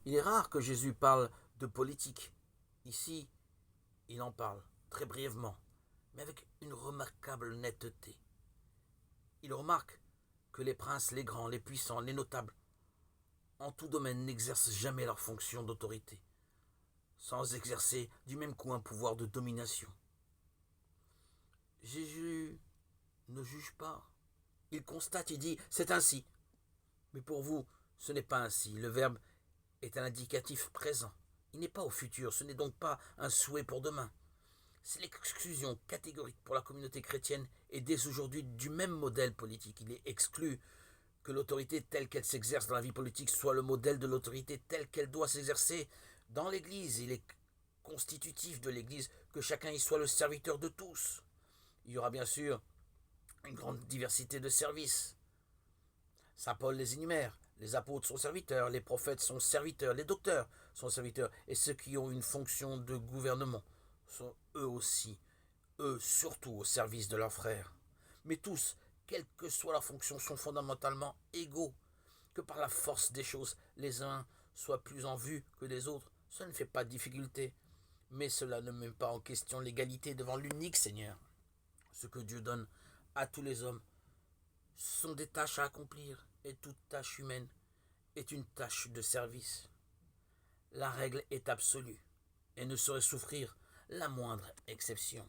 Il est rare que Jésus parle de politique. Ici, il en parle, très brièvement, mais avec une remarquable netteté. Il remarque que les princes, les grands, les puissants, les notables, en tout domaine n'exercent jamais leur fonction d'autorité, sans exercer du même coup un pouvoir de domination. Jésus ne juge pas. Il constate, il dit, c'est ainsi. Mais pour vous, ce n'est pas ainsi. Le verbe est un indicatif présent. Il n'est pas au futur, ce n'est donc pas un souhait pour demain. C'est l'exclusion catégorique pour la communauté chrétienne et dès aujourd'hui du même modèle politique. Il est exclu que l'autorité telle qu'elle s'exerce dans la vie politique soit le modèle de l'autorité telle qu'elle doit s'exercer dans l'Église. Il est constitutif de l'Église que chacun y soit le serviteur de tous. Il y aura bien sûr une grande diversité de services. Saint Paul les énumère. Les apôtres sont serviteurs, les prophètes sont serviteurs, les docteurs sont serviteurs, et ceux qui ont une fonction de gouvernement sont eux aussi, eux surtout au service de leurs frères. Mais tous, quelle que soit leur fonction, sont fondamentalement égaux. Que par la force des choses, les uns soient plus en vue que les autres, ça ne fait pas de difficulté. Mais cela ne met pas en question l'égalité devant l'unique Seigneur. Ce que Dieu donne à tous les hommes sont des tâches à accomplir, et toute tâche humaine est une tâche de service. La règle est absolue et ne saurait souffrir la moindre exception.